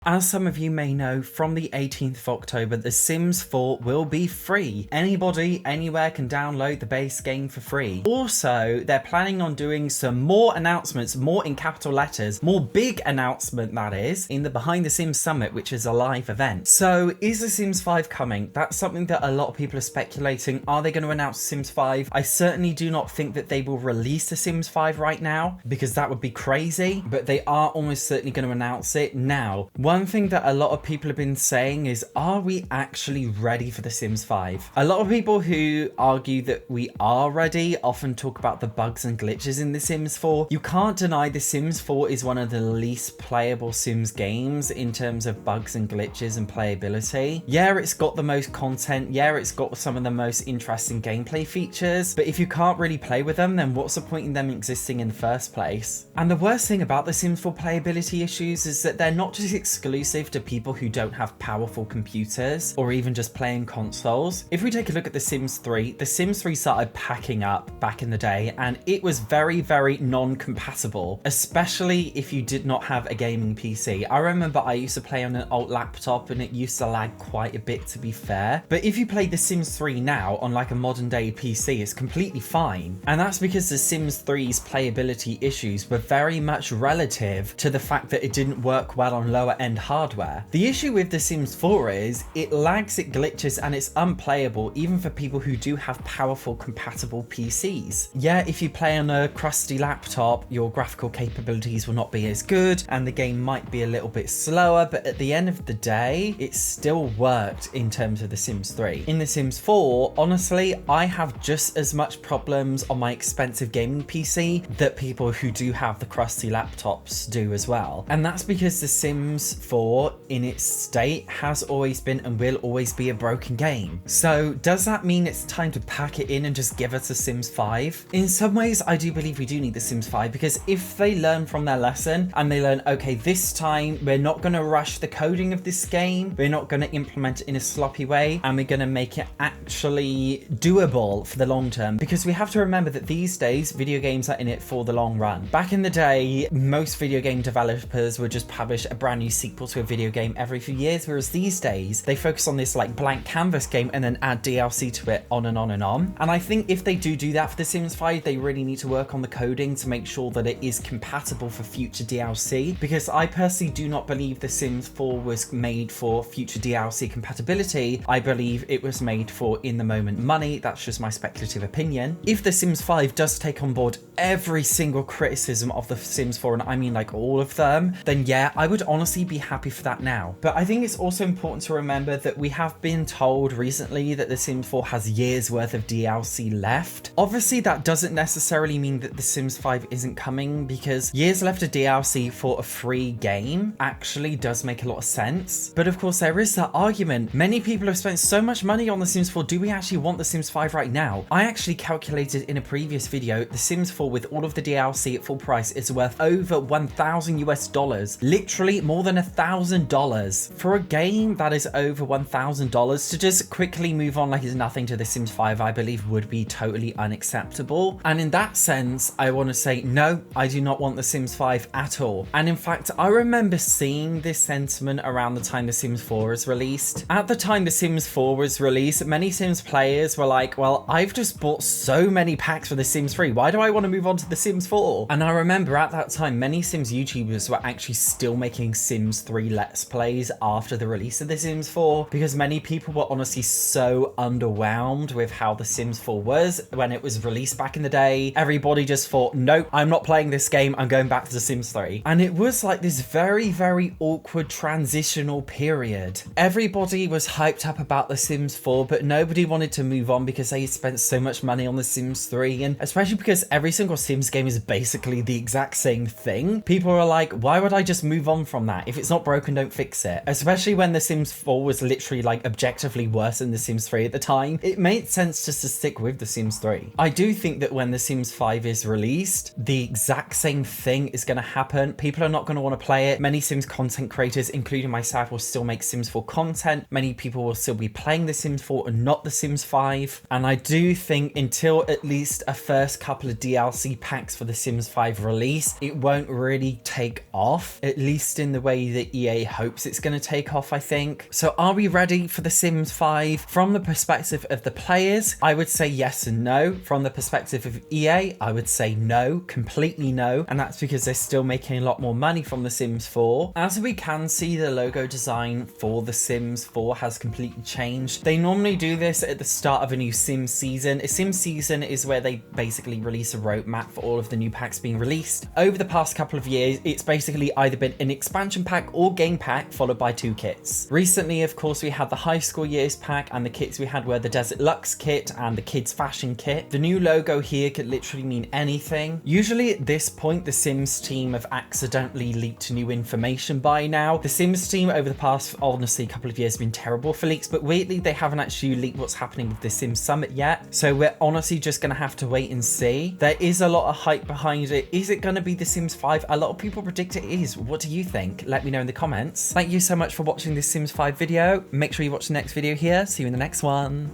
As some of you may know, from the 18th of October, The Sims 4 will be free. Anybody, anywhere can download the base game for free. Also, they're planning on doing some more announcements, more in capital letters, more big announcement that is, in the Behind the Sims Summit, which is a live event. So, is The Sims 5 coming? That's something that a lot of people are speculating. Are they going to announce Sims 5? I certainly do not think that they will release The Sims 5 right now, because that would be crazy, but they are almost certainly going to announce it now. One thing that a lot of people have been saying is, are we actually ready for The Sims 5? A lot of people who argue that we are ready often talk about the bugs and glitches in The Sims 4. You can't deny The Sims 4 is one of the least playable Sims games in terms of bugs and glitches and playability. Yeah, it's got the most content. Yeah, it's got some of the most interesting gameplay features. But if you can't really play with them, then what's the point in them existing in the first place? And the worst thing about The Sims 4 playability issues is that they're not just exclusive to people who don't have powerful computers or even just playing consoles. If we take a look at The Sims 3, The Sims 3 started packing up back in the day and it was very, very non-compatible, especially if you did not have a gaming PC. I remember I used to play on an old laptop and it used to lag quite a bit, to be fair. But if you play The Sims 3 now on like a modern day PC, it's completely fine. And that's because The Sims 3's playability issues were very much relative to the fact that it didn't work well on lower end hardware. The issue with The Sims 4 is it lags, it glitches, and it's unplayable even for people who do have powerful compatible PCs. Yeah, if you play on a crusty laptop, your graphical capabilities will not be as good and the game might be a little bit slower, but at the end of the day, it still worked in terms of The Sims 3. In The Sims 4, honestly, I have just as much problems on my expensive gaming PC that people who do have the crusty laptops do as well. And that's because The Sims 4 in its state has always been and will always be a broken game. So does that mean it's time to pack it in and just give us a Sims 5? In some ways, I do believe we do need the Sims 5, because if they learn from their lesson and they learn, okay, this time we're not going to rush the coding of this game, we're not going to implement it in a sloppy way, and we're going to make it actually doable for the long term, because we have to remember that these days video games are in it for the long run. Back in the day, most video game developers would just publish a brand new sequel to a video game every few years, whereas these days they focus on this like blank canvas game and then add DLC to it, on and on and on. And I think if they do that for The Sims 5, they really need to work on the coding to make sure that it is compatible for future DLC, because I personally do not believe The Sims 4 was made for future DLC compatibility. I believe it was made for in the moment money. That's just my speculative opinion. If The Sims 5 does take on board every single criticism of The Sims 4, and I mean like all of them, then yeah, I would honestly be happy for that now. But I think it's also important to remember that we have been told recently that The Sims 4 has years worth of DLC left. Obviously that doesn't necessarily mean that The Sims 5 isn't coming, because years left of DLC for a free game actually does make a lot of sense. But of course there is that argument. Many people have spent so much money on The Sims 4, do we actually want The Sims 5 right now? I actually calculated in a previous video, The Sims 4 with all of the DLC at full price is worth over $1,000 US, literally more than $1,000. For a game that is over $1,000, to just quickly move on like it's nothing to The Sims 5, I believe would be totally unacceptable. And in that sense, I want to say, no, I do not want The Sims 5 at all. And in fact, I remember seeing this sentiment around the time The Sims 4 was released. At the time The Sims 4 was released, many Sims players were like, well, I've just bought so many packs for The Sims 3. Why do I want to move on to The Sims 4? And I remember at that time, many Sims YouTubers were actually still making Sims 3 Let's Plays after the release of The Sims 4, because many people were honestly so underwhelmed with how The Sims 4 was when it was released back in the day. Everybody just thought, nope, I'm not playing this game, I'm going back to The Sims 3. And it was like this very, very awkward transitional period. Everybody was hyped up about The Sims 4, but nobody wanted to move on because they spent so much money on The Sims 3, and especially because every single Sims game is basically the exact same thing. People are like, why would I just move on from that? If it's not broken, don't fix it. Especially when The Sims 4 was literally like objectively worse than The Sims 3 at the time. It made sense just to stick with The Sims 3. I do think that when The Sims 5 is released, the exact same thing is going to happen. People are not going to want to play it. Many Sims content creators, including myself, will still make Sims 4 content. Many people will still be playing The Sims 4 and not The Sims 5. And I do think until at least a first couple of DLC packs for The Sims 5 release, it won't really take off, at least in the way way that EA hopes it's going to take off, I think. So are we ready for The Sims 5? From the perspective of the players, I would say yes and no. From the perspective of EA, I would say no, completely no. And that's because they're still making a lot more money from The Sims 4. As we can see, the logo design for The Sims 4 has completely changed. They normally do this at the start of a new Sims season. A Sims season is where they basically release a roadmap for all of the new packs being released. Over the past couple of years, it's basically either been an expansion pack or game pack followed by 2 kits. Recently, of course, we had the high school years pack, and the kits we had were the Desert Luxe kit and the kids fashion kit. The new logo here could literally mean anything. Usually at this point, the Sims team have accidentally leaked new information by now. The Sims team over the past, honestly, couple of years have been terrible for leaks, but weirdly, they haven't actually leaked what's happening with the Sims Summit yet. So we're honestly just gonna have to wait and see. There is a lot of hype behind it. Is it gonna be The Sims 5? A lot of people predict it is. What do you think? Let me know in the comments. Thank you so much for watching this Sims 5 video. Make sure you watch the next video here. See you in the next one.